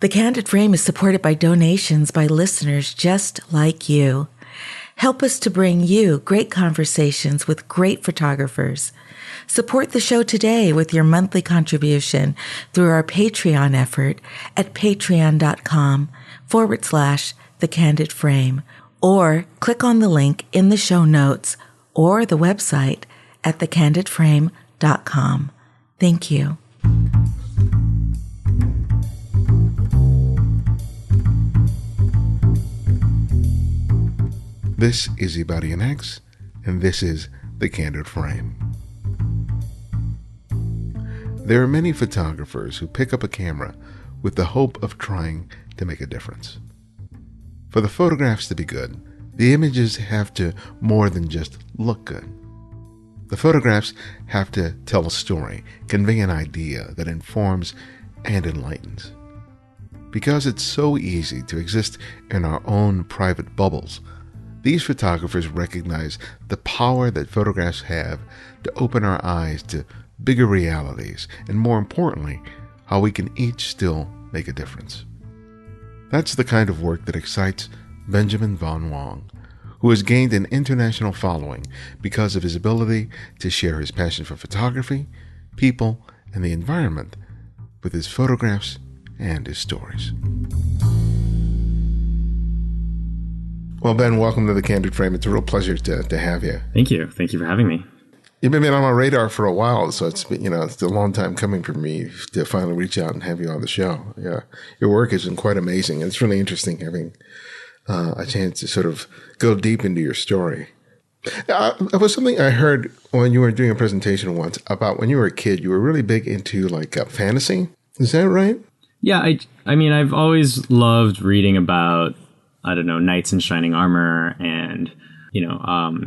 The Candid Frame is supported by donations by listeners just like you. Help us to bring you great conversations with great photographers. Support the show today with your monthly contribution through our Patreon effort at patreon.com/The Candid Frame, or click on the link in the show notes or the website at thecandidframe.com. Thank you. This is Ibadian X, and this is The Candid Frame. There are many photographers who pick up a camera with the hope of trying to make a difference. For the photographs to be good, the images have to more than just look good. The photographs have to tell a story, convey an idea that informs and enlightens. Because it's so easy to exist in our own private bubbles, these photographers recognize the power that photographs have to open our eyes to bigger realities, and more importantly, how we can each still make a difference. That's the kind of work that excites Benjamin von Wong, who has gained an international following because of his ability to share his passion for photography, people, and the environment with his photographs and his stories. Well, Ben, welcome to The Candid Frame. It's a real pleasure to have you. Thank you. Thank you for having me. You've been on my radar for a while, so it's been, it's a long time coming for me to finally reach out and have you on the show. Yeah, your work has been quite amazing, and it's really interesting having a chance to sort of go deep into your story. It was something I heard when you were doing a presentation once about when you were a kid. You were really big into like fantasy. Is that right? Yeah, I mean, I've always loved reading about, knights in shining armor and,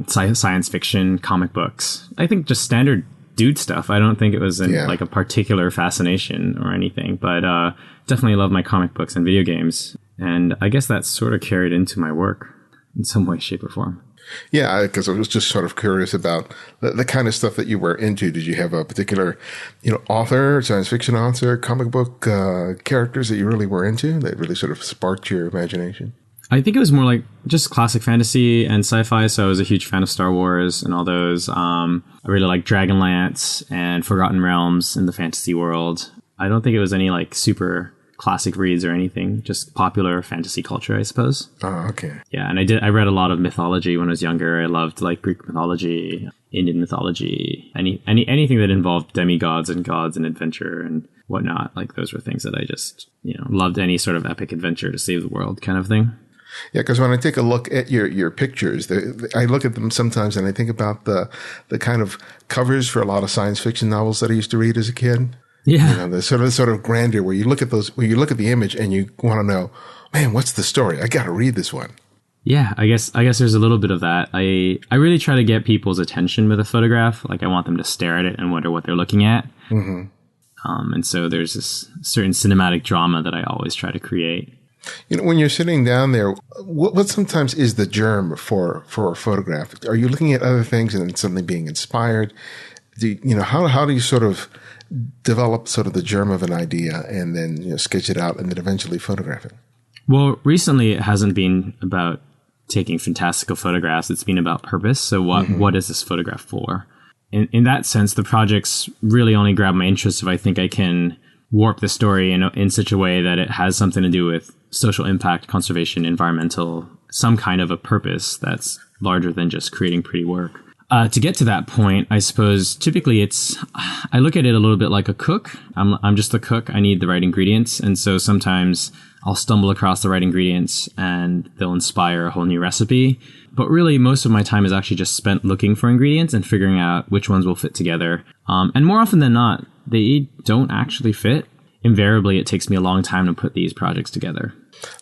science fiction, comic books. I think just standard dude stuff. I don't think it was like a particular fascination or anything, but definitely love my comic books and video games. And I guess that's sort of carried into my work in some way, shape, or form. Yeah, because I was just sort of curious about the kind of stuff that you were into. Did you have a particular, author, science fiction author, comic book characters that you really were into that really sort of sparked your imagination? I think it was more like just classic fantasy and sci-fi. So I was a huge fan of Star Wars and all those. I really like Dragonlance and Forgotten Realms in the fantasy world. I don't think it was any like super classic reads or anything, just popular fantasy culture, I suppose. Oh, okay. Yeah, and I read a lot of mythology when I was younger. I loved like Greek mythology, Indian mythology, anything that involved demigods and gods and adventure and whatnot. Like those were things that I just, loved, any sort of epic adventure to save the world kind of thing. Yeah, because when I take a look at your pictures, I look at them sometimes and I think about the kind of covers for a lot of science fiction novels that I used to read as a kid. Yeah, the sort of grandeur where you look at the image and you want to know, man, what's the story? I got to read this one. Yeah, I guess there's a little bit of that. I really try to get people's attention with a photograph. Like I want them to stare at it and wonder what they're looking at. Mm-hmm. And so there's this certain cinematic drama that I always try to create. When you're sitting down there, what sometimes is the germ for a photograph? Are you looking at other things and then suddenly being inspired? How do you sort of develop sort of the germ of an idea and then sketch it out and then eventually photograph it? Well, recently it hasn't been about taking fantastical photographs. It's been about purpose. So what is this photograph for? In that sense, the projects really only grab my interest if I think I can warp the story in such a way that it has something to do with social impact, conservation, environmental, some kind of a purpose that's larger than just creating pretty work. To get to that point, I suppose typically I look at it a little bit like a cook. I'm just the cook. I need the right ingredients. And so sometimes I'll stumble across the right ingredients and they'll inspire a whole new recipe. But really, most of my time is actually just spent looking for ingredients and figuring out which ones will fit together. And more often than not, they don't actually fit. Invariably, it takes me a long time to put these projects together.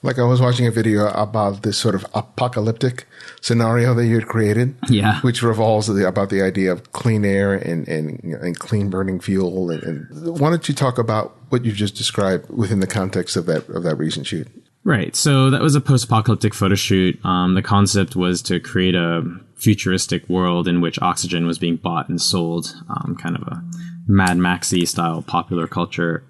Like I was watching a video about this sort of apocalyptic scenario that you had created, which revolves about the idea of clean air and clean burning fuel. And why don't you talk about what you just described within the context of that recent shoot? Right. So that was a post-apocalyptic photo shoot. The concept was to create a futuristic world in which oxygen was being bought and sold, kind of a Mad Maxy style popular culture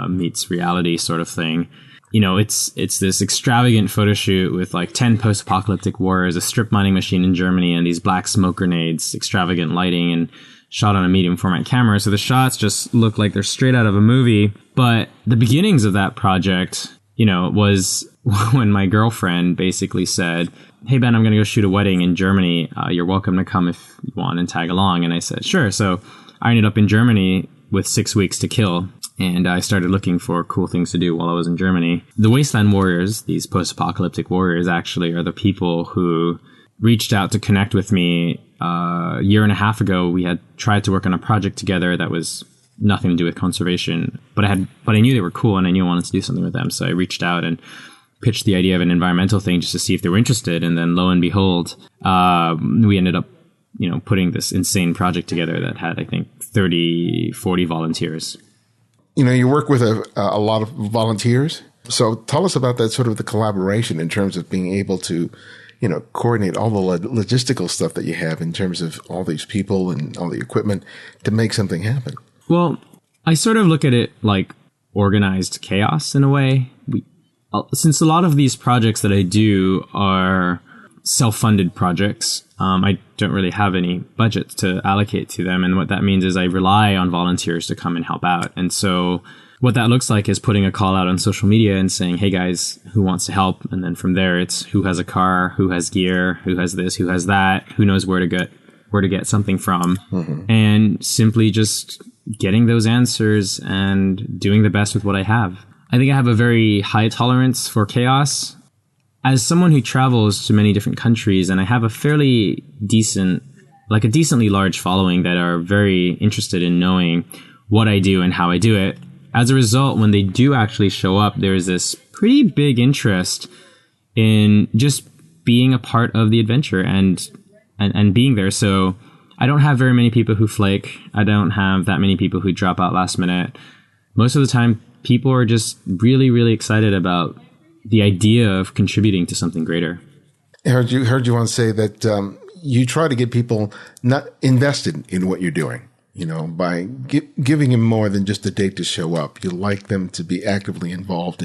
meets reality sort of thing. it's this extravagant photo shoot with like 10 post-apocalyptic warriors, a strip mining machine in Germany, and these black smoke grenades, extravagant lighting, and shot on a medium format camera. So the shots just look like they're straight out of a movie. But the beginnings of that project, was when my girlfriend basically said, "Hey, Ben, I'm going to go shoot a wedding in Germany. You're welcome to come if you want and tag along." And I said, sure. So I ended up in Germany with 6 weeks to kill. And I started looking for cool things to do while I was in Germany. The Wasteland Warriors, these post-apocalyptic warriors, actually are the people who reached out to connect with me a year and a half ago. We had tried to work on a project together that was nothing to do with conservation, but I knew they were cool and I knew I wanted to do something with them. So I reached out and pitched the idea of an environmental thing just to see if they were interested. And then lo and behold, we ended up, putting this insane project together that had, I think, 30, 40 volunteers. You work with a lot of volunteers. So tell us about that sort of the collaboration in terms of being able to, coordinate all the logistical stuff that you have in terms of all these people and all the equipment to make something happen. Well, I sort of look at it like organized chaos in a way. Since a lot of these projects that I do are self-funded projects, I don't really have any budget to allocate to them. And what that means is I rely on volunteers to come and help out. And so what that looks like is putting a call out on social media and saying, "Hey guys, who wants to help?" And then from there, it's who has a car, who has gear, who has this, who has that, who knows where to get something from. Mm-hmm. And simply just getting those answers and doing the best with what I have. I think I have a very high tolerance for chaos. As someone who travels to many different countries, and I have a fairly decently large following that are very interested in knowing what I do and how I do it. As a result, when they do actually show up, there's this pretty big interest in just being a part of the adventure and being there. So I don't have very many people who flake. I don't have that many people who drop out last minute. Most of the time, people are just really, really excited about the idea of contributing to something greater. I heard you once say that you try to get people not invested in what you're doing, by giving them more than just a date to show up. You like them to be actively involved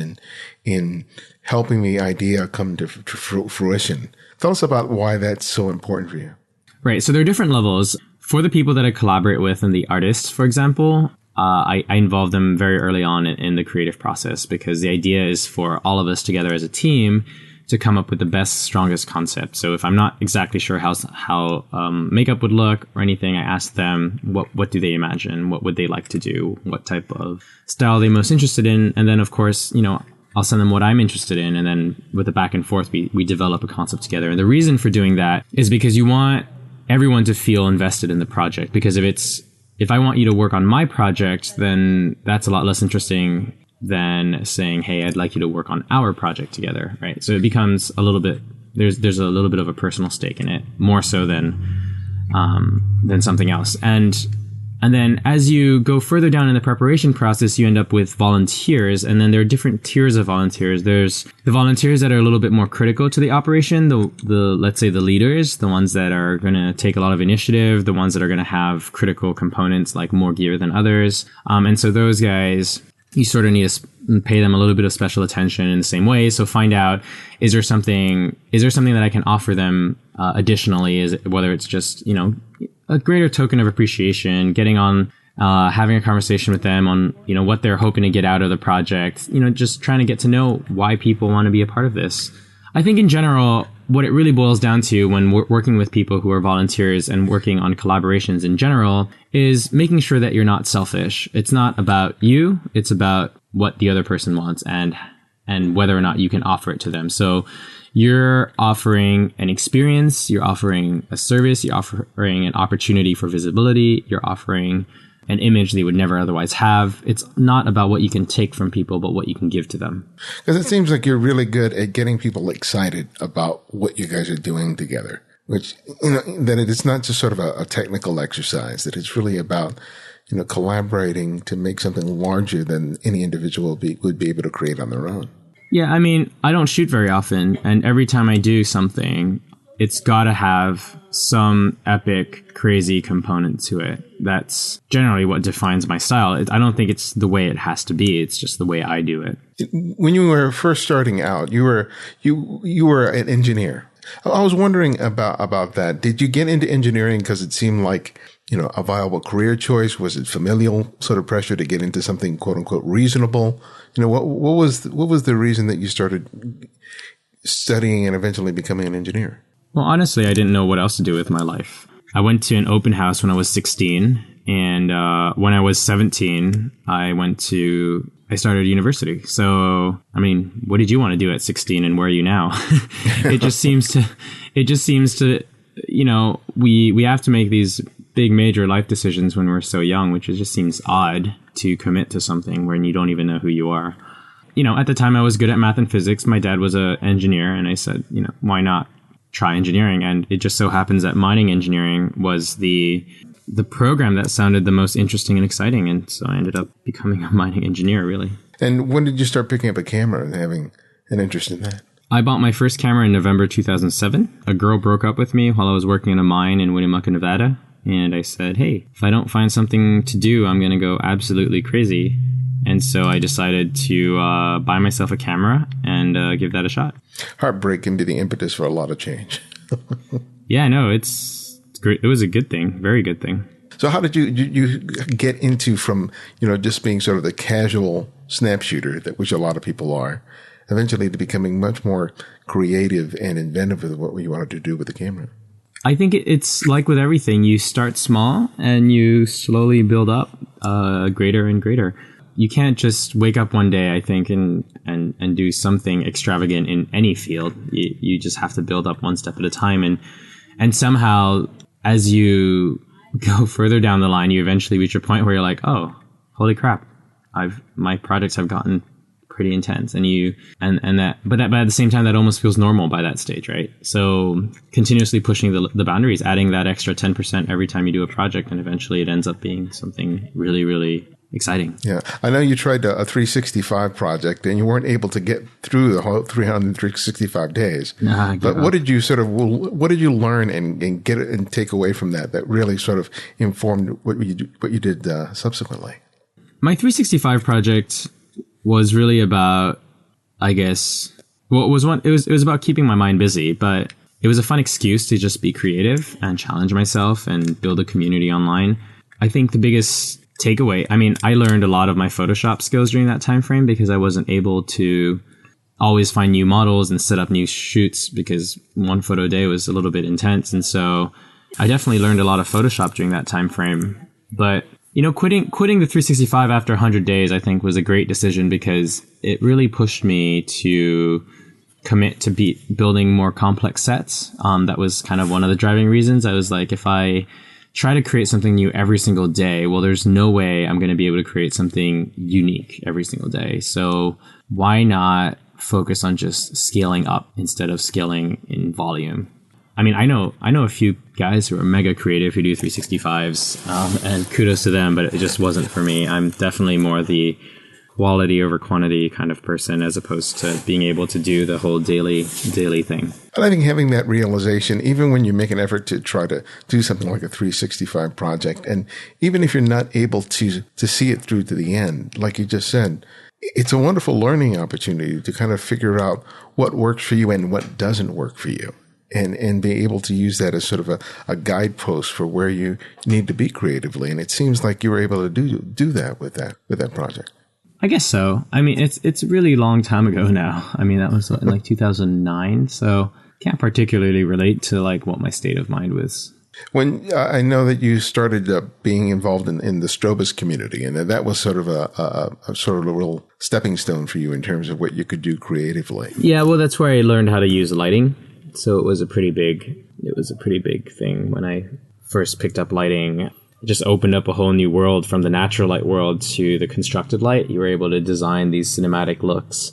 in helping the idea come to fruition. Tell us about why that's so important for you. Right. So there are different levels. For the people that I collaborate with and the artists, for example, I involve them very early on in the creative process, because the idea is for all of us together as a team to come up with the best, strongest concept. So if I'm not exactly sure how makeup would look or anything, I ask them what do they imagine, what would they like to do, what type of style they're most interested in, and then of course, I'll send them what I'm interested in, and then with the back and forth, we develop a concept together. And the reason for doing that is because you want everyone to feel invested in the project, because if I want you to work on my project, then that's a lot less interesting than saying, "Hey, I'd like you to work on our project together," right? So it becomes a little bit, there's a little bit of a personal stake in it, more so than something else. And then as you go further down in the preparation process, you end up with volunteers. And then there are different tiers of volunteers. There's the volunteers that are a little bit more critical to the operation, the let's say the leaders, the ones that are going to take a lot of initiative, the ones that are going to have critical components like more gear than others. And so those guys, you sort of need to pay them a little bit of special attention in the same way. So find out, is there something that I can offer them additionally? Whether it's just, a greater token of appreciation, getting on, having a conversation with them on, what they're hoping to get out of the project, just trying to get to know why people want to be a part of this. I think in general, what it really boils down to when we're working with people who are volunteers and working on collaborations in general is making sure that you're not selfish. It's not about you. It's about what the other person wants and whether or not you can offer it to them. So you're offering an experience, you're offering a service, you're offering an opportunity for visibility, you're offering an image they would never otherwise have. It's not about what you can take from people, but what you can give to them. Because it seems like you're really good at getting people excited about what you guys are doing together, which, that it's not just sort of a technical exercise, that it's really about, collaborating to make something larger than any individual would be able to create on their own. Yeah, I mean, I don't shoot very often, and every time I do something, it's got to have some epic, crazy component to it. That's generally what defines my style. I don't think it's the way it has to be. It's just the way I do it. When you were first starting out, you were an engineer. I was wondering about that. Did you get into engineering because it seemed like, a viable career choice? Was it familial sort of pressure to get into something quote unquote reasonable? What was the reason that you started studying and eventually becoming an engineer? Well, honestly, I didn't know what else to do with my life. I went to an open house when I was 16, and when I was 17, I started university. So, I mean, what did you want to do at 16, and where are you now? It just seems to, we have to make these big major life decisions when we're so young, which just seems odd to commit to something when you don't even know who you are. At the time I was good at math and physics. My dad was an engineer, and I said, why not try engineering? And it just so happens that mining engineering was the program that sounded the most interesting and exciting. And so I ended up becoming a mining engineer, really. And when did you start picking up a camera and having an interest in that? I bought my first camera in November 2007. A girl broke up with me while I was working in a mine in Winnemucca, Nevada. And I said, hey, if I don't find something to do, I'm going to go absolutely crazy. And so I decided to buy myself a camera and give that a shot. Heartbreak can be the impetus for a lot of change. Yeah, no, it's great. It was a good thing. Very good thing. So how did you get into from, just being sort of the casual snap shooter, which a lot of people are, eventually to becoming much more creative and inventive with what you wanted to do with the camera? I think it's like with everything. You start small and you slowly build up greater and greater. You can't just wake up one day, I think, and do something extravagant in any field. You just have to build up one step at a time. And somehow, as you go further down the line, you eventually reach a point where you're like, oh, holy crap, my projects have gotten pretty intense. But at the same time, that almost feels normal by that stage, right? So continuously pushing the boundaries, adding that extra 10% every time you do a project, and eventually it ends up being something really, really exciting. Yeah. I know you tried a 365 project and you weren't able to get through the whole 365 days. But what did you learn and get and take away from that really sort of informed what you did subsequently? My 365 project was really about, I guess, it was about keeping my mind busy, but it was a fun excuse to just be creative and challenge myself and build a community online. I think the biggest takeaway, I learned a lot of my Photoshop skills during that time frame because I wasn't able to always find new models and set up new shoots because one photo a day was a little bit intense. And so I definitely learned a lot of Photoshop during that time frame. But quitting the 365 after 100 days, I think, was a great decision because it really pushed me to commit to building more complex sets. That was kind of one of the driving reasons. I was like, if I try to create something new every single day, well, there's no way I'm going to be able to create something unique every single day. So why not focus on just scaling up instead of scaling in volume? I know a few guys who are mega creative who do 365s, and kudos to them, but it just wasn't for me. I'm definitely more the quality over quantity kind of person as opposed to being able to do the whole daily thing. And I think having that realization, even when you make an effort to try to do something like a 365 project, and even if you're not able to see it through to the end, like you just said, it's a wonderful learning opportunity to kind of figure out what works for you and what doesn't work for you. And be able to use that as sort of a guidepost for where you need to be creatively. And it seems like you were able to do that with that project. I guess so. It's a really long time ago now. That was in like 2009. So can't particularly relate to like what my state of mind was. When I know that you started being involved in the Strobus community, and that was sort of a real stepping stone for you in terms of what you could do creatively. Yeah, well, that's where I learned how to use lighting. So it was a pretty big thing when I first picked up lighting. It just opened up a whole new world from the natural light world to the constructed light. You were able to design these cinematic looks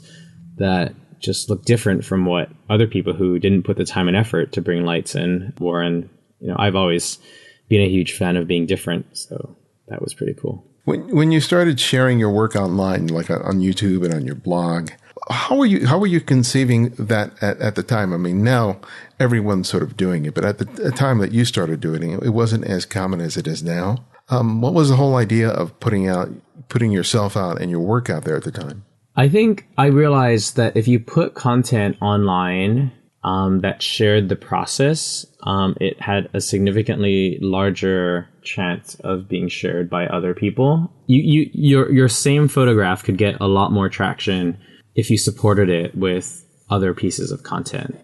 that just look different from what other people who didn't put the time and effort to bring lights in were. And, I've always been a huge fan of being different. So that was pretty cool. When you started sharing your work online, like on YouTube and on your blog, How were you conceiving that at the time? I mean, now everyone's sort of doing it, but at the time that you started doing it, it wasn't as common as it is now. What was the whole idea of putting yourself out and your work out there at the time? I think I realized that if you put content online that shared the process, it had a significantly larger chance of being shared by other people. Your same photograph could get a lot more traction if you supported it with other pieces of content.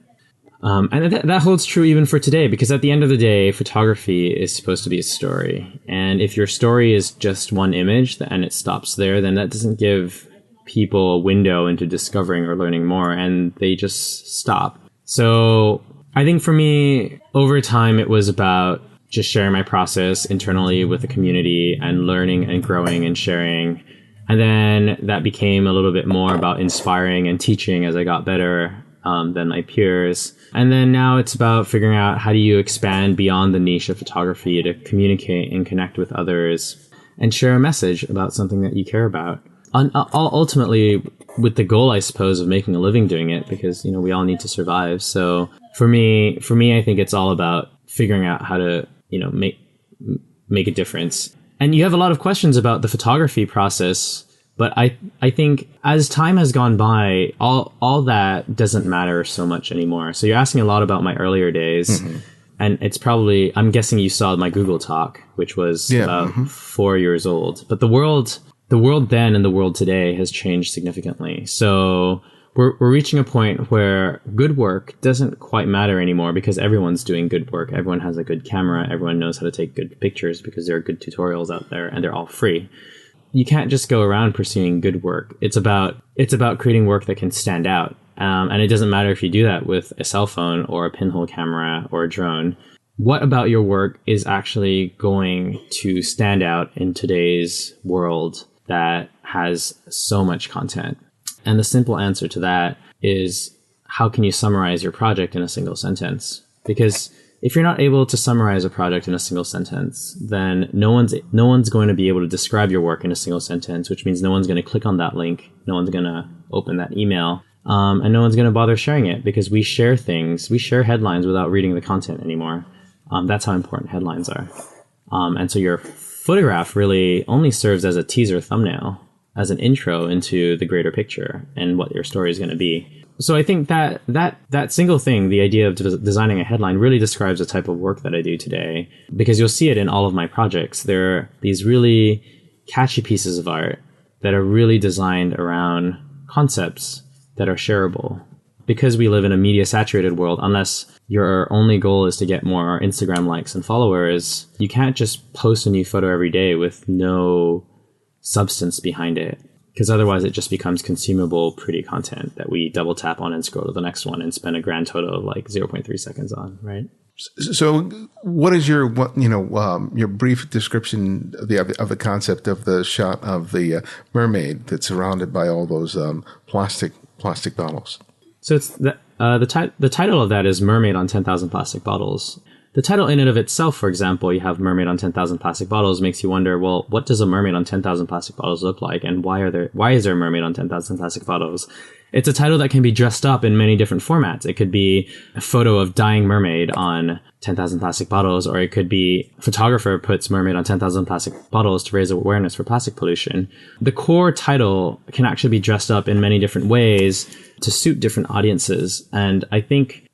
And that holds true even for today, because at the end of the day, photography is supposed to be a story. And if your story is just one image and it stops there, then that doesn't give people a window into discovering or learning more, and they just stop. So I think for me, over time, it was about just sharing my process internally with the community and learning and growing and sharing. And then that became a little bit more about inspiring and teaching as I got better than my peers. And then now it's about figuring out how do you expand beyond the niche of photography to communicate and connect with others and share a message about something that you care about. Ultimately, with the goal, I suppose, of making a living doing it, because, you know, we all need to survive. So for me, I think it's all about figuring out how to, you know, make a difference. And you have a lot of questions about the photography process, but I think as time has gone by, all that doesn't matter so much anymore. So you're asking a lot about my earlier days. Mm-hmm. And it's probably, I'm guessing you saw my Google Talk, which was about 4 years old. But the world then and the world today has changed significantly. So we're reaching a point where good work doesn't quite matter anymore, because everyone's doing good work. Everyone has a good camera. Everyone knows how to take good pictures because there are good tutorials out there and they're all free. You can't just go around pursuing good work. It's about creating work that can stand out. And it doesn't matter if you do that with a cell phone or a pinhole camera or a drone. What about your work is actually going to stand out in today's world that has so much content? And the simple answer to that is, how can you summarize your project in a single sentence? Because if you're not able to summarize a project in a single sentence, then no one's going to be able to describe your work in a single sentence, which means no one's going to click on that link, no one's going to open that email, and no one's going to bother sharing it, because we share headlines without reading the content anymore. That's how important headlines are. And so your photograph really only serves as a teaser thumbnail, as an intro into the greater picture and what your story is going to be. So I think that single thing, the idea of designing a headline, really describes the type of work that I do today, because you'll see it in all of my projects. There are these really catchy pieces of art that are really designed around concepts that are shareable. Because we live in a media saturated world, unless your only goal is to get more Instagram likes and followers, you can't just post a new photo every day with no substance behind it, because otherwise it just becomes consumable, pretty content that we double tap on and scroll to the next one and spend a grand total of like 0.3 seconds on, right? So what is your brief description of the concept of the shot of the mermaid that's surrounded by all those plastic bottles? So it's the title of that is Mermaid on 10,000 Plastic Bottles. The title in and of itself, for example, you have Mermaid on 10,000 Plastic Bottles, makes you wonder, well, what does a mermaid on 10,000 plastic bottles look like? And why is there a mermaid on 10,000 plastic bottles? It's a title that can be dressed up in many different formats. It could be a photo of dying mermaid on 10,000 plastic bottles, or it could be a photographer puts mermaid on 10,000 plastic bottles to raise awareness for plastic pollution. The core title can actually be dressed up in many different ways to suit different audiences. And I think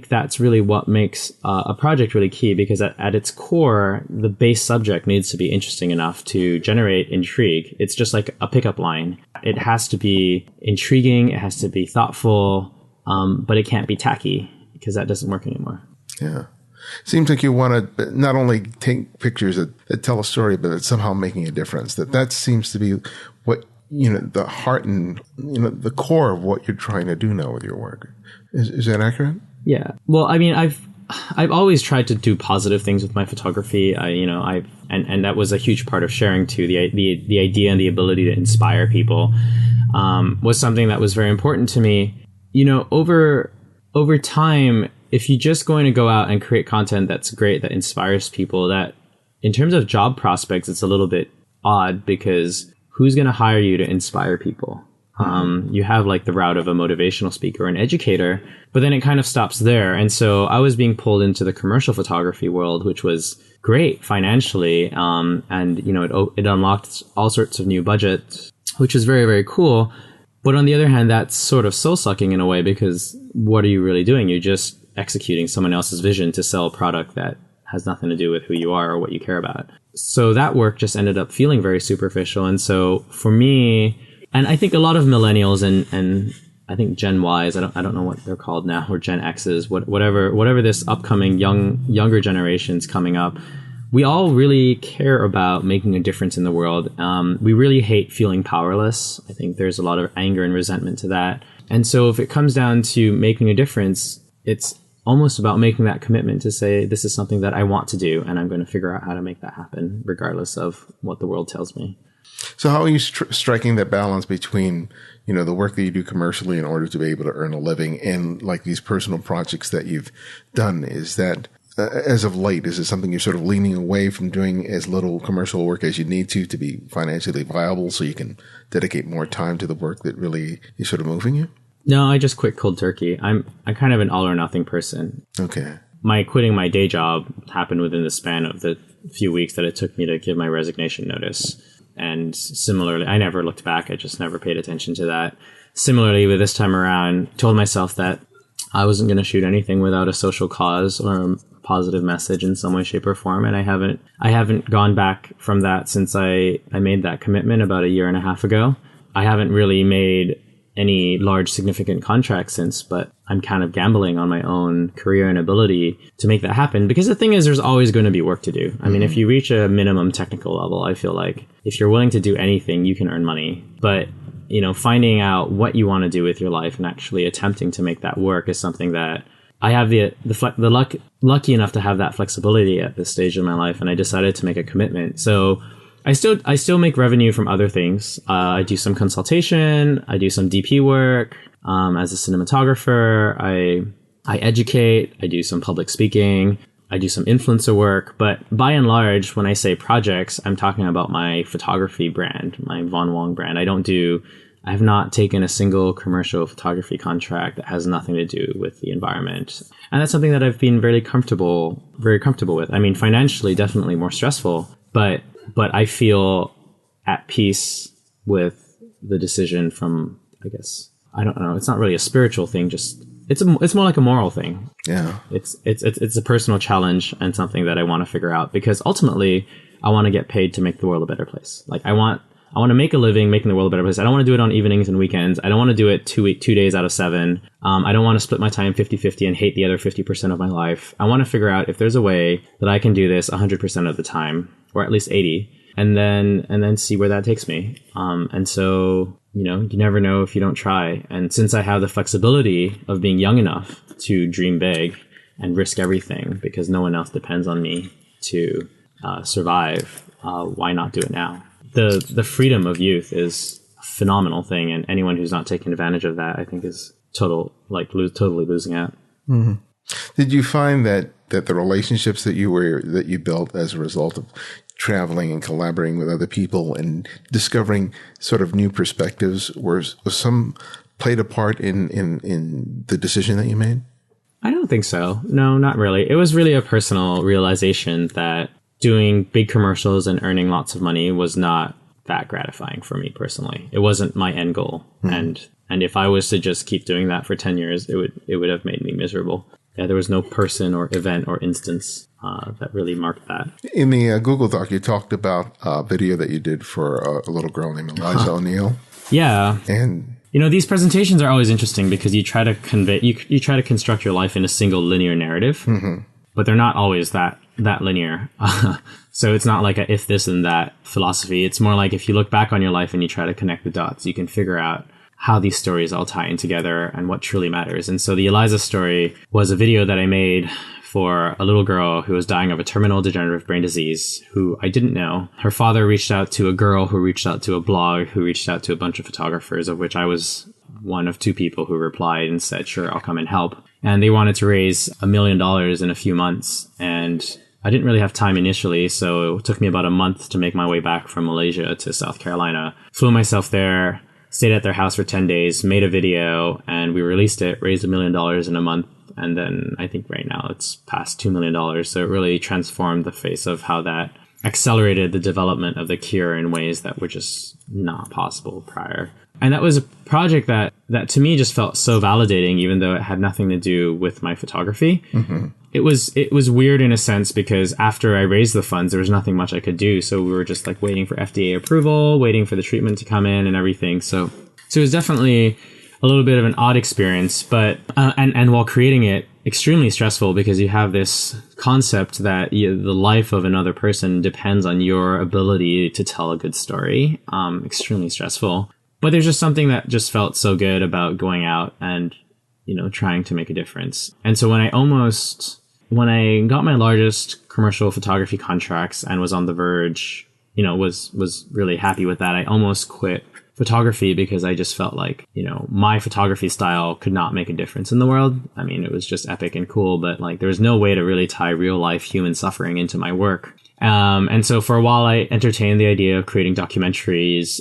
that's really what makes a project really key, because at its core, the base subject needs to be interesting enough to generate intrigue. It's just like a pickup line. It has to be intriguing, it has to be thoughtful, but it can't be tacky, because that doesn't work anymore. Yeah. Seems like you want to not only take pictures that tell a story, but it's somehow making a difference. That seems to be what, the heart and, the core of what you're trying to do now with your work. Is that accurate? Yeah. Well, I mean, I've always tried to do positive things with my photography. And that was a huge part of sharing too. The idea and the ability to inspire people was something that was very important to me. Over time, if you're just going to go out and create content that's great, that inspires people, that in terms of job prospects, it's a little bit odd, because who's going to hire you to inspire people? You have like the route of a motivational speaker or an educator, but then it kind of stops there. And so I was being pulled into the commercial photography world, which was great financially. And, it unlocked all sorts of new budgets, which is very, very cool. But on the other hand, that's sort of soul sucking in a way, because what are you really doing? You're just executing someone else's vision to sell a product that has nothing to do with who you are or what you care about. So that work just ended up feeling very superficial. And so for me, and I think a lot of millennials and I think Gen Ys, I don't know what they're called now, or Gen X's, whatever this upcoming younger generations coming up, we all really care about making a difference in the world. We really hate feeling powerless. I think there's a lot of anger and resentment to that. And so if it comes down to making a difference, it's almost about making that commitment to say, this is something that I want to do, and I'm going to figure out how to make that happen, regardless of what the world tells me. So how are you striking that balance between, the work that you do commercially in order to be able to earn a living and like these personal projects that you've done? Is that, as of late, is it something you're sort of leaning away from doing as little commercial work as you need to be financially viable so you can dedicate more time to the work that really is sort of moving you? No, I just quit cold turkey. I'm kind of an all or nothing person. Okay. My quitting my day job happened within the span of the few weeks that it took me to give my resignation notice. And similarly, I never looked back. I just never paid attention to that. Similarly, with this time around, told myself that I wasn't going to shoot anything without a social cause or a positive message in some way, shape, or form. And I haven't gone back from that since I made that commitment about a year and a half ago. I haven't really made any large significant contracts since, but I'm kind of gambling on my own career and ability to make that happen. Because the thing is, there's always going to be work to do. I mean, if you reach a minimum technical level, I feel like if you're willing to do anything, you can earn money. But, finding out what you want to do with your life and actually attempting to make that work is something that I have lucky enough to have that flexibility at this stage in my life. And I decided to make a commitment. So I still make revenue from other things. I do some consultation. I do some DP work as a cinematographer. I educate. I do some public speaking. I do some influencer work. But by and large, when I say projects, I'm talking about my photography brand, my Wong brand. I have not taken a single commercial photography contract that has nothing to do with the environment. And that's something that I've been very comfortable with. I mean, financially, definitely more stressful, but I feel at peace with the decision from, I guess, I don't know. It's not really a spiritual thing. Just it's more like a moral thing. Yeah. It's a personal challenge and something that I want to figure out, because ultimately I want to get paid to make the world a better place. Like I want to make a living making the world a better place. I don't want to do it on evenings and weekends. I don't want to do it 2 days out of 7. I don't want to split my time 50-50 and hate the other 50% of my life. I want to figure out if there's a way that I can do this 100% of the time, or at least 80, and then see where that takes me. And so, you never know if you don't try. And since I have the flexibility of being young enough to dream big and risk everything, because no one else depends on me to survive, why not do it now? The freedom of youth is a phenomenal thing, and anyone who's not taking advantage of that, I think, is totally losing out. Mm-hmm. Did you find that the relationships that you built as a result of traveling and collaborating with other people and discovering sort of new perspectives was some played a part in the decision that you made? I don't think so. No, not really. It was really a personal realization that doing big commercials and earning lots of money was not that gratifying for me personally. It wasn't my end goal. Mm. And if I was to just keep doing that for 10 years, it would have made me miserable. Yeah, there was no person or event or instance that really marked that. In the Google Doc, you talked about a video that you did for a little girl named Eliza O'Neill. Yeah. And these presentations are always interesting because you try to you try to construct your life in a single linear narrative, but they're not always that linear. So it's not like a if this and that philosophy. It's more like if you look back on your life and you try to connect the dots, you can figure out how these stories all tie in together and what truly matters. And so the Eliza story was a video that I made for a little girl who was dying of a terminal degenerative brain disease, who I didn't know. Her father reached out to a girl who reached out to a blog, who reached out to a bunch of photographers, of which I was one of 2 people who replied and said, sure, I'll come and help. And they wanted to raise $1 million in a few months. And I didn't really have time initially, so it took me about a month to make my way back from Malaysia to South Carolina. Flew myself there, stayed at their house for 10 days, made a video, and we released it, raised $1 million in a month. And then I think right now it's past $2 million. So it really transformed the face of how that accelerated the development of the cure in ways that were just not possible prior. And that was a project that to me just felt so validating, even though it had nothing to do with my photography. Mm-hmm. It was weird in a sense, because after I raised the funds, there was nothing much I could do. So we were just like waiting for FDA approval, waiting for the treatment to come in and everything. So it was definitely a little bit of an odd experience, but and while creating it, extremely stressful, because you have this concept that the life of another person depends on your ability to tell a good story. Extremely stressful. But there's just something that just felt so good about going out and, trying to make a difference. And so when I got my largest commercial photography contracts and was on the verge, was really happy with that, I almost quit photography because I just felt like, my photography style could not make a difference in the world. I mean, it was just epic and cool, but like there was no way to really tie real life human suffering into my work. And so for a while, I entertained the idea of creating documentaries,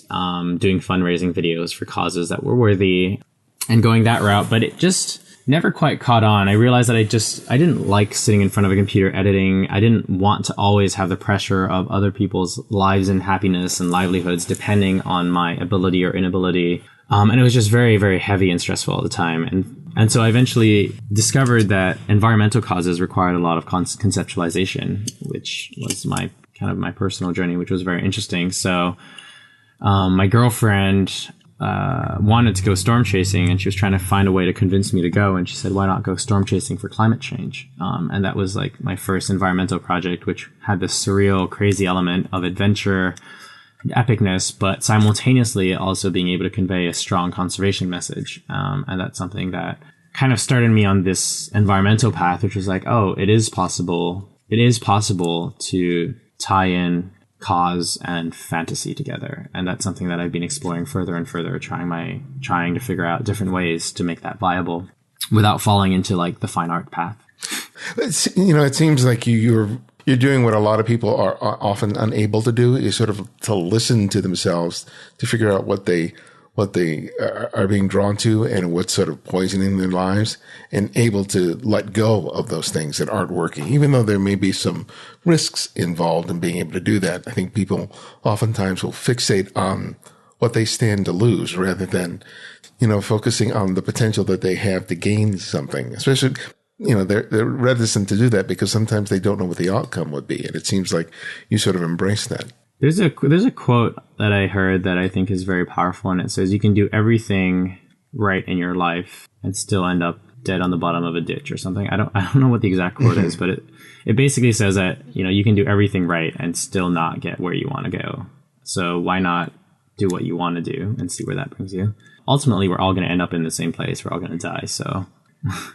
doing fundraising videos for causes that were worthy and going that route. But it just never quite caught on. I realized that I didn't like sitting in front of a computer editing. I didn't want to always have the pressure of other people's lives and happiness and livelihoods depending on my ability or inability. And it was just very, very heavy and stressful all the time. And so I eventually discovered that environmental causes required a lot of conceptualization, which was my personal journey, which was very interesting. So my girlfriend wanted to go storm chasing, and she was trying to find a way to convince me to go. And she said, why not go storm chasing for climate change? And that was like my first environmental project, which had this surreal, crazy element of adventure and epicness, but simultaneously also being able to convey a strong conservation message. And that's something that kind of started me on this environmental path, which was like, oh, it is possible to tie in cause and fantasy together. And that's something that I've been exploring further and further, trying to figure out different ways to make that viable without falling into like the fine art path. It seems like you're doing what a lot of people are often unable to do, is sort of to listen to themselves, to figure out what they are being drawn to and what's sort of poisoning their lives, and able to let go of those things that aren't working, even though there may be some risks involved in being able to do that. I think people oftentimes will fixate on what they stand to lose rather than, focusing on the potential that they have to gain something, especially, they're reticent to do that because sometimes they don't know what the outcome would be. And it seems like you sort of embrace that. There's a quote that I heard that I think is very powerful, and it says you can do everything right in your life and still end up dead on the bottom of a ditch or something. I don't know what the exact quote is, but it basically says that, you can do everything right and still not get where you want to go. So why not do what you want to do and see where that brings you? Ultimately, we're all going to end up in the same place. We're all going to die. So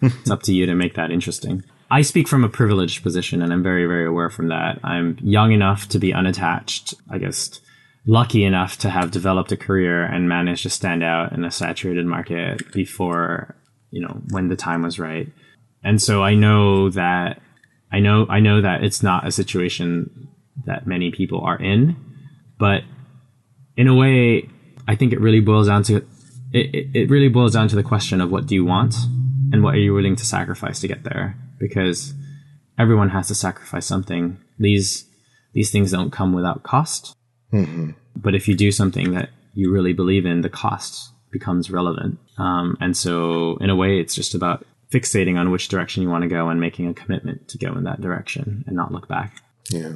it's up to you to make that interesting. I speak from a privileged position, and I'm very, very aware from that. I'm young enough to be unattached, I guess, lucky enough to have developed a career and managed to stand out in a saturated market before, when the time was right. And so I know that it's not a situation that many people are in, but in a way, I think it really boils down to the question of what do you want and what are you willing to sacrifice to get there? Because everyone has to sacrifice something. These things don't come without cost. Mm-hmm. But if you do something that you really believe in, the cost becomes relevant. And so in a way, it's just about fixating on which direction you want to go and making a commitment to go in that direction and not look back. Yeah.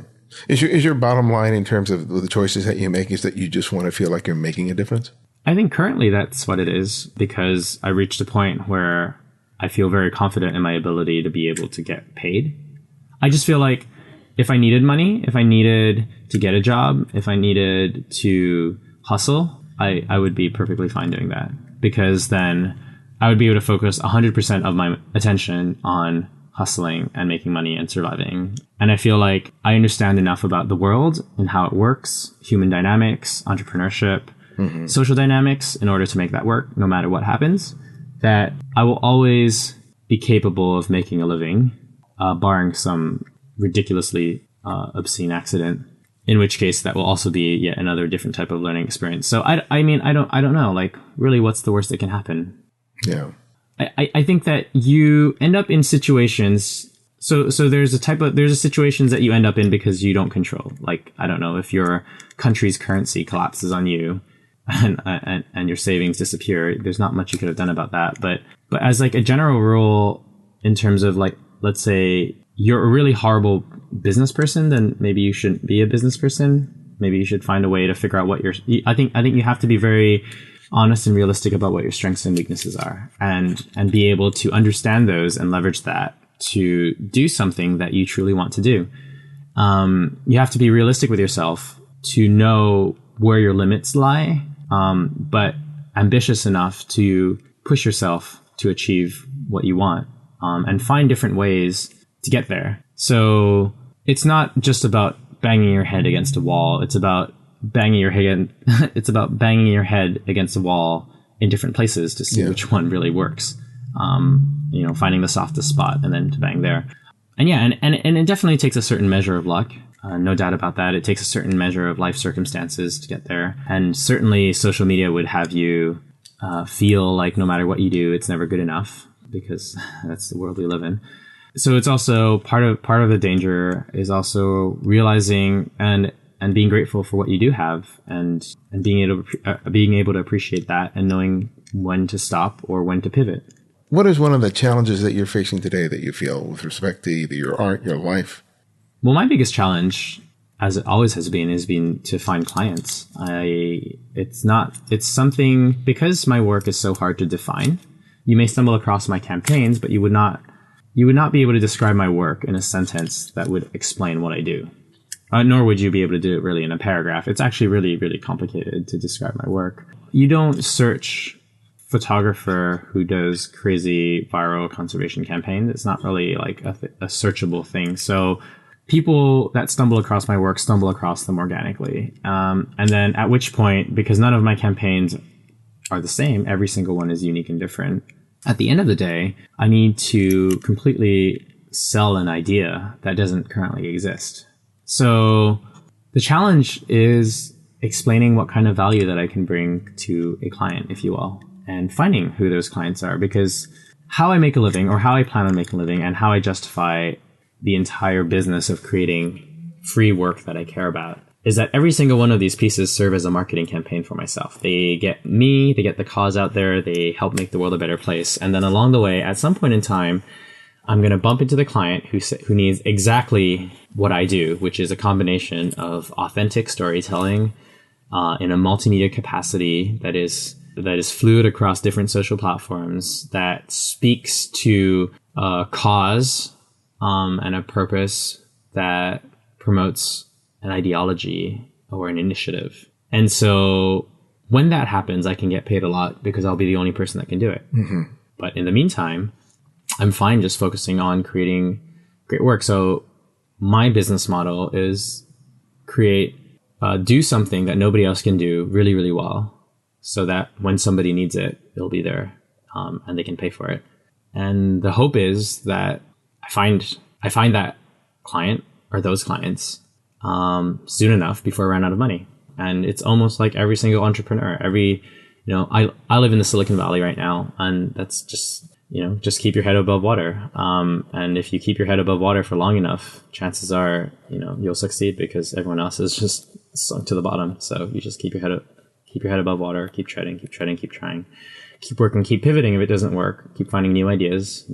Is your bottom line in terms of the choices that you make is that you just want to feel like you're making a difference? I think currently that's what it is, because I reached a point where I feel very confident in my ability to be able to get paid. I just feel like if I needed money, if I needed to get a job, if I needed to hustle, I would be perfectly fine doing that, because then I would be able to focus 100% of my attention on hustling and making money and surviving. And I feel like I understand enough about the world and how it works, human dynamics, entrepreneurship, social dynamics, in order to make that work no matter what happens, that I will always be capable of making a living, barring some ridiculously obscene accident. in which case that will also be yet another different type of learning experience. So I mean, I don't know, like, really, what's the worst that can happen? Yeah. I think that you end up in situations. So there's a situations that you end up in because you don't control. Like, I don't know, if your country's currency collapses on you and your savings disappear, there's not much you could have done about that. But as like a general rule, in terms of, like, let's say you're a really horrible business person, then maybe you shouldn't be a business person. Maybe you should find a way to figure out what I think you have to be very honest and realistic about what your strengths and weaknesses are, and be able to understand those and leverage that to do something that you truly want to do. You have to be realistic with yourself to know where your limits lie, but ambitious enough to push yourself to achieve what you want, and find different ways to get there. So it's not just about banging your head against a wall. It's about banging your head. It's about banging your head against a wall in different places to see which one really works. Finding the softest spot and then to bang there. And it definitely takes a certain measure of luck. No doubt about that. It takes a certain measure of life circumstances to get there. And certainly social media would have you feel like no matter what you do, it's never good enough, because that's the world we live in. So it's also part of the danger is also realizing and being grateful for what you do have, and being able to appreciate that, and knowing when to stop or when to pivot. What is one of the challenges that you're facing today that you feel with respect to either your art, your life? Well, my biggest challenge, as it always has been to find clients. It's something, because my work is so hard to define. You may stumble across my campaigns, but you would not be able to describe my work in a sentence that would explain what I do. Nor would you be able to do it really in a paragraph. It's actually really, really complicated to describe my work. You don't search photographer who does crazy viral conservation campaigns. It's not really like a searchable thing. So people that stumble across my work stumble across them organically. And then at which point, because none of my campaigns are the same, every single one is unique and different. At the end of the day, I need to completely sell an idea that doesn't currently exist. So the challenge is explaining what kind of value that I can bring to a client, if you will, and finding who those clients are, because how I make a living, or how I plan on making a living, and how I justify the entire business of creating free work that I care about, is that every single one of these pieces serve as a marketing campaign for myself. They get me, they get the cause out there, they help make the world a better place. And then along the way, at some point in time, I'm going to bump into the client who needs exactly what I do, which is a combination of authentic storytelling in a multimedia capacity that is fluid across different social platforms, that speaks to a cause and a purpose, that promotes an ideology or an initiative. And so when that happens, I can get paid a lot because I'll be the only person that can do it. Mm-hmm. But in the meantime, I'm fine just focusing on creating great work. So my business model is do something that nobody else can do really, really well, so that when somebody needs it, it'll be there, and they can pay for it. And the hope is that I find that client or those clients soon enough before I run out of money. And it's almost like every single entrepreneur, I live in the Silicon Valley right now, and that's just keep your head above water. And if you keep your head above water for long enough, chances are, you'll succeed, because everyone else is just sunk to the bottom. So you just keep your head above water, keep treading, keep trying, keep working, keep pivoting. If it doesn't work, keep finding new ideas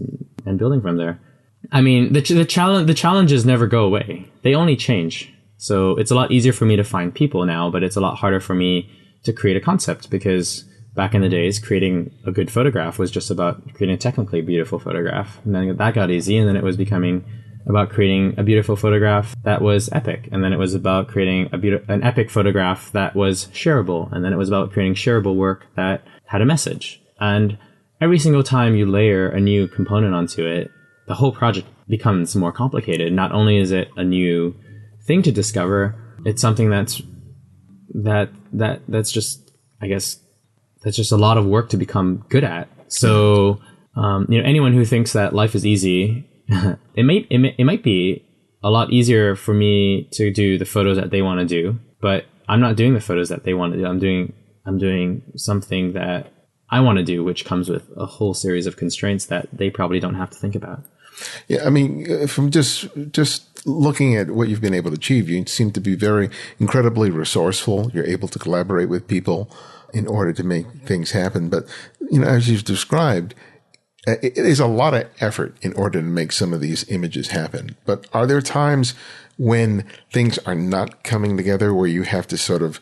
and building from there. I mean, the challenges never go away. They only change. So it's a lot easier for me to find people now, but it's a lot harder for me to create a concept, because back in the days, creating a good photograph was just about creating a technically beautiful photograph. And then that got easy. And then it was becoming about creating a beautiful photograph that was epic. And then it was about creating an epic photograph that was shareable. And then it was about creating shareable work that had a message. And every single time you layer a new component onto it, the whole project becomes more complicated. Not only is it a new thing to discover, it's something that's just, I guess, that's just a lot of work to become good at. So, anyone who thinks that life is easy, it might be a lot easier for me to do the photos that they want to do, but I'm not doing the photos that they want to do. I'm doing something that I want to do, which comes with a whole series of constraints that they probably don't have to think about. Yeah, I mean, from just looking at what you've been able to achieve, you seem to be very incredibly resourceful. You're able to collaborate with people in order to make things happen. But, as you've described, it is a lot of effort in order to make some of these images happen. But are there times when things are not coming together where you have to sort of,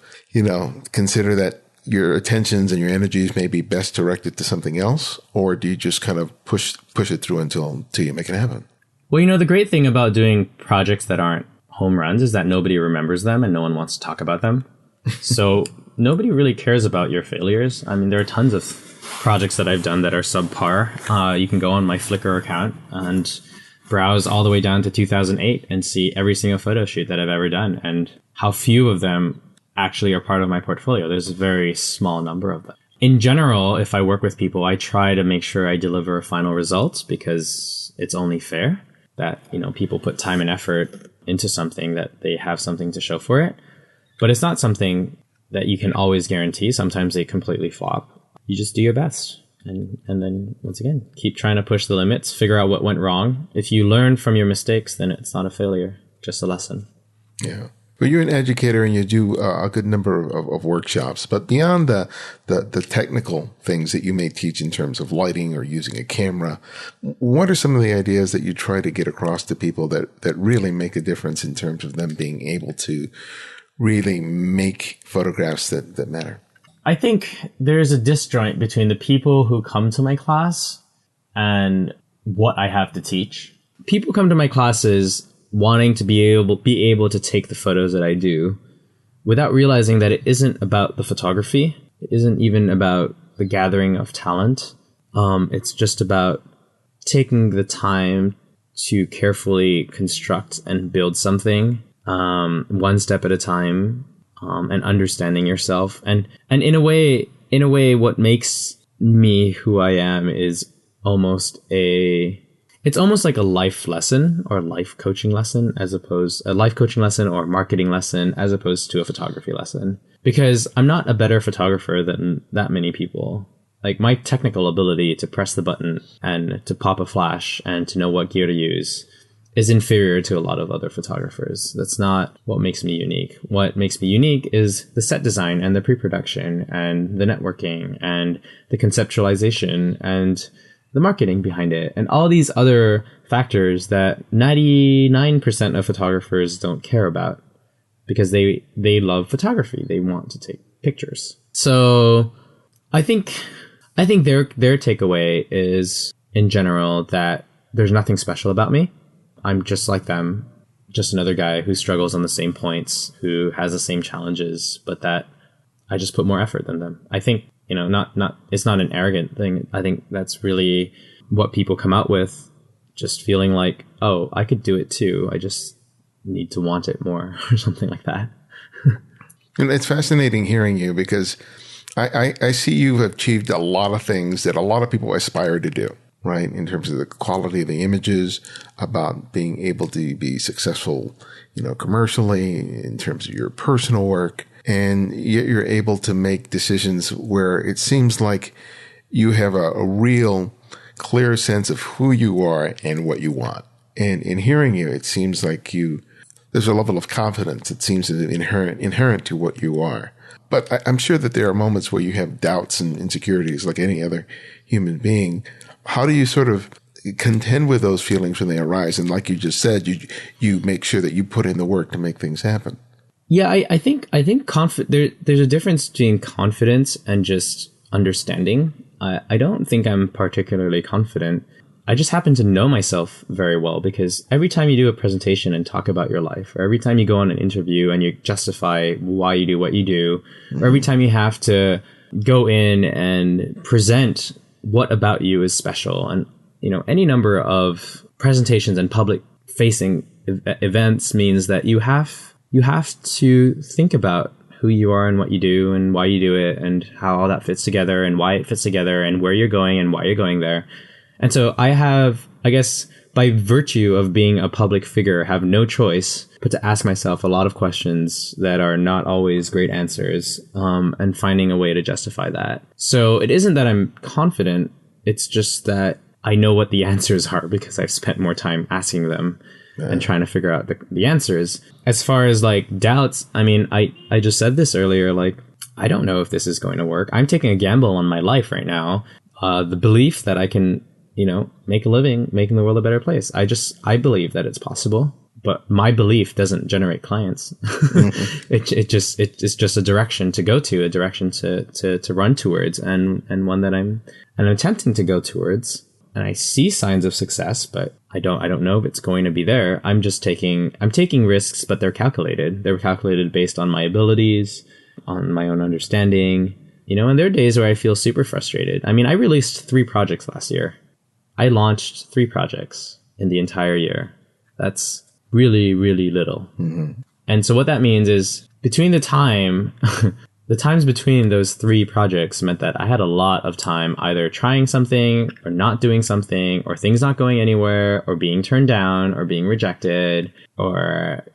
consider that your attentions and your energies may be best directed to something else? Or do you just kind of push it through until you make it happen? Well, the great thing about doing projects that aren't home runs is that nobody remembers them and no one wants to talk about them. So nobody really cares about your failures. I mean, there are tons of projects that I've done that are subpar. You can go on my Flickr account and browse all the way down to 2008 and see every single photo shoot that I've ever done and how few of them actually are part of my portfolio. There's a very small number of them. In general, if I work with people, I try to make sure I deliver final results because it's only fair that, people put time and effort into something, that they have something to show for it. But it's not something that you can always guarantee. Sometimes they completely flop. You just do your best. And then, once again, keep trying to push the limits, figure out what went wrong. If you learn from your mistakes, then it's not a failure, just a lesson. Yeah. But you're an educator and you do a good number of workshops. But beyond the technical things that you may teach in terms of lighting or using a camera, what are some of the ideas that you try to get across to people that really make a difference in terms of them being able to really make photographs that matter? I think there's a disjoint between the people who come to my class and what I have to teach. People come to my classes wanting to be able to take the photos that I do without realizing that it isn't about the photography. It isn't even about the gathering of talent. It's just about taking the time to carefully construct and build something one step at a time, and understanding yourself. And in a way, what makes me who I am is it's almost like a life lesson or life coaching lesson a life coaching lesson or marketing lesson as opposed to a photography lesson. Because I'm not a better photographer than that many people. Like, my technical ability to press the button and to pop a flash and to know what gear to use is inferior to a lot of other photographers. That's not what makes me unique. What makes me unique is the set design and the pre-production and the networking and the conceptualization and the marketing behind it, and all these other factors that 99% of photographers don't care about because they love photography. They want to take pictures. So I think their takeaway is, in general, that there's nothing special about me. I'm just like them, just another guy who struggles on the same points, who has the same challenges, but that I just put more effort than them. I think, it's not an arrogant thing. I think that's really what people come out with, just feeling like, oh, I could do it too. I just need to want it more or something like that. And it's fascinating hearing you because I see you have achieved a lot of things that a lot of people aspire to do, right? In terms of the quality of the images, about being able to be successful, commercially, in terms of your personal work. And yet you're able to make decisions where it seems like you have a real clear sense of who you are and what you want. And in hearing you, it seems like there's a level of confidence that seems inherent to what you are. But I'm sure that there are moments where you have doubts and insecurities like any other human being. How do you sort of contend with those feelings when they arise? And like you just said, you make sure that you put in the work to make things happen. Yeah, I think there's a difference between confidence and just understanding. I don't think I'm particularly confident. I just happen to know myself very well because every time you do a presentation and talk about your life, or every time you go on an interview and you justify why you do what you do, or every time you have to go in and present what about you is special, and any number of presentations and public facing events means that you have to think about who you are and what you do and why you do it and how all that fits together and why it fits together and where you're going and why you're going there. And so I have, I guess, by virtue of being a public figure, have no choice but to ask myself a lot of questions that are not always great answers, and finding a way to justify that. So it isn't that I'm confident. It's just that I know what the answers are because I've spent more time asking them and trying to figure out the answers. As far as like doubts, I mean, I just said this earlier, like, I don't know if this is going to work. I'm taking a gamble on my life right now. The belief that I can, make a living, making the world a better place. I believe that it's possible, but my belief doesn't generate clients. It's just a direction to go to, a direction to run towards, and one that I'm attempting to go towards. And I see signs of success, but I don't know if it's going to be there. I'm taking risks, but they're calculated. They're calculated based on my abilities, on my own understanding, and there are days where I feel super frustrated. I mean, I released 3 projects last year. I launched 3 projects in the entire year. That's really, really little. Mm-hmm. And so what that means is between the times between those 3 projects meant that I had a lot of time either trying something or not doing something, or things not going anywhere, or being turned down, or being rejected, or,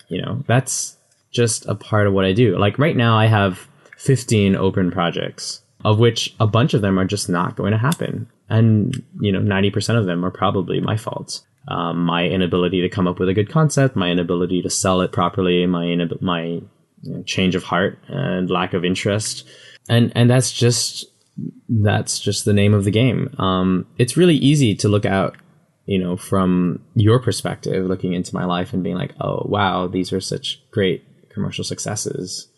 that's just a part of what I do. Like right now I have 15 open projects, of which a bunch of them are just not going to happen. And, 90% of them are probably my fault. My inability to come up with a good concept, my inability to sell it properly, my change of heart and lack of interest. And that's just the name of the game. It's really easy to look out, from your perspective, looking into my life and being like, oh, wow, these are such great commercial successes.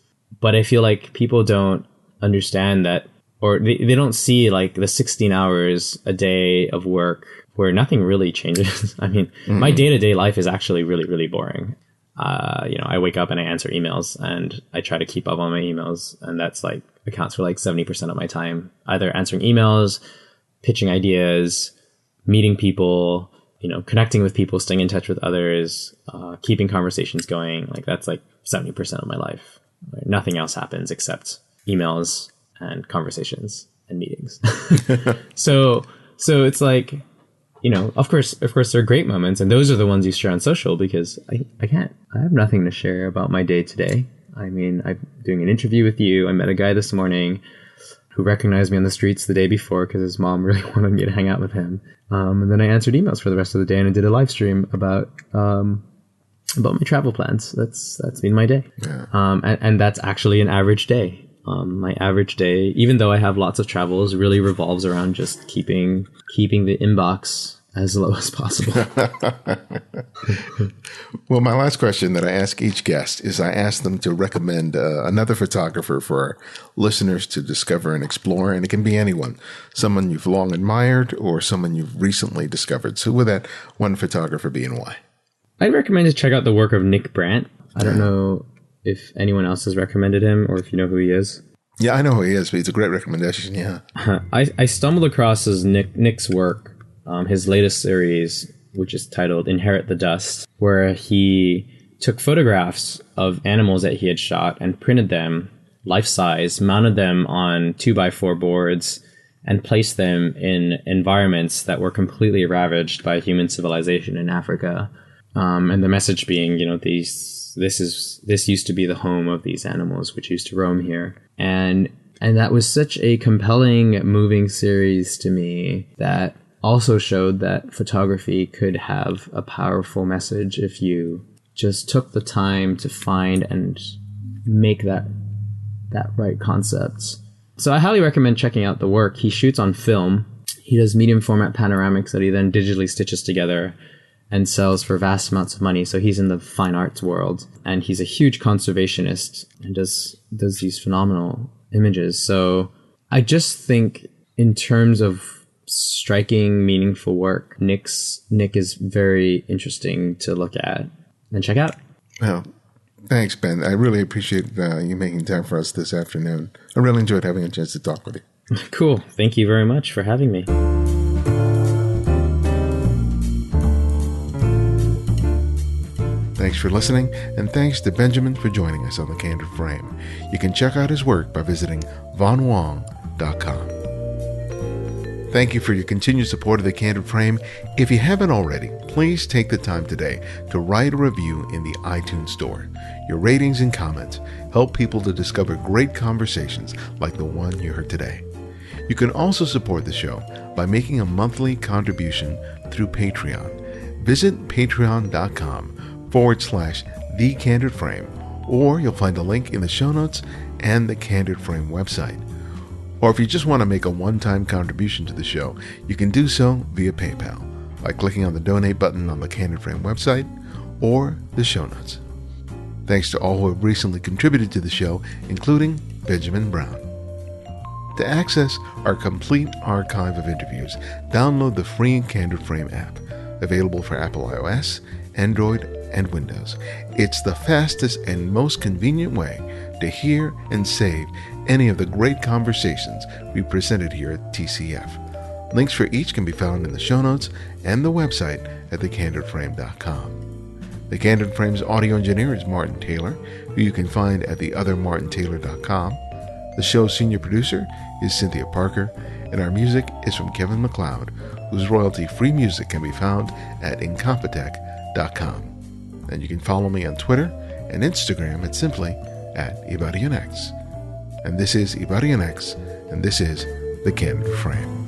But I feel like people don't understand that, or they don't see like the 16 hours a day of work where nothing really changes. I mean, my day-to-day life is actually really, really boring. I wake up and I answer emails, and I try to keep up on my emails. And that's like accounts for like 70% of my time, either answering emails, pitching ideas, meeting people, connecting with people, staying in touch with others, keeping conversations going. Like that's like 70% of my life. Nothing else happens except emails and conversations and meetings. So it's like, of course there are great moments, and those are the ones you share on social, because I have nothing to share about my day today. I mean, I'm doing an interview with you. I met a guy this morning who recognized me on the streets the day before because his mom really wanted me to hang out with him. And then I answered emails for the rest of the day, and I did a live stream about my travel plans. That's been my day. Yeah. And that's actually an average day. My average day, even though I have lots of travels, really revolves around just keeping the inbox as low as possible. Well, my last question that I ask each guest is I ask them to recommend another photographer for our listeners to discover and explore. And it can be anyone, someone you've long admired or someone you've recently discovered. So who would that one photographer be and why? I'd recommend to check out the work of Nick Brandt. I don't know if anyone else has recommended him or if you know who he is. Yeah, I know who he is, but it's a great recommendation, yeah. I stumbled across Nick's work, his latest series, which is titled Inherit the Dust, where he took photographs of animals that he had shot and printed them life-size, mounted them on 2x4 boards, and placed them in environments that were completely ravaged by human civilization in Africa. And the message being, this used to be the home of these animals, which used to roam here. And that was such a compelling, moving series to me that also showed that photography could have a powerful message if you just took the time to find and make that right concept. So I highly recommend checking out the work. He shoots on film. He does medium format panoramics that he then digitally stitches together and sells for vast amounts of money. So he's in the fine arts world, and he's a huge conservationist and does these phenomenal images. So I just think in terms of striking, meaningful work, Nick is very interesting to look at and check out. Well, thanks, Ben. I really appreciate you making time for us this afternoon. I really enjoyed having a chance to talk with you. Cool. Thank you very much for having me. Thanks for listening, and thanks to Benjamin for joining us on The Candid Frame. You can check out his work by visiting vonwong.com. Thank you for your continued support of The Candid Frame. If you haven't already, please take the time today to write a review in the iTunes Store. Your ratings and comments help people to discover great conversations like the one you heard today. You can also support the show by making a monthly contribution through Patreon. Visit patreon.com/The Candid Frame, or you'll find a link in the show notes and the Candid Frame website. Or if you just want to make a one-time contribution to the show, you can do so via PayPal by clicking on the donate button on the Candid Frame website or the show notes. Thanks to all who have recently contributed to the show, including Benjamin Brown. To access our complete archive of interviews, download the free Candid Frame app, available for Apple iOS, Android, and Windows. It's the fastest and most convenient way to hear and save any of the great conversations we presented here at TCF. Links for each can be found in the show notes and the website at thecandidframe.com. The Candid Frame's audio engineer is Martin Taylor, who you can find at theothermartintaylor.com. The show's senior producer is Cynthia Parker, and our music is from Kevin MacLeod, whose royalty-free music can be found at incompetech.com. And you can follow me on Twitter and Instagram at simply @IbarianX. And this is IbarianX, and this is The Candid Frame.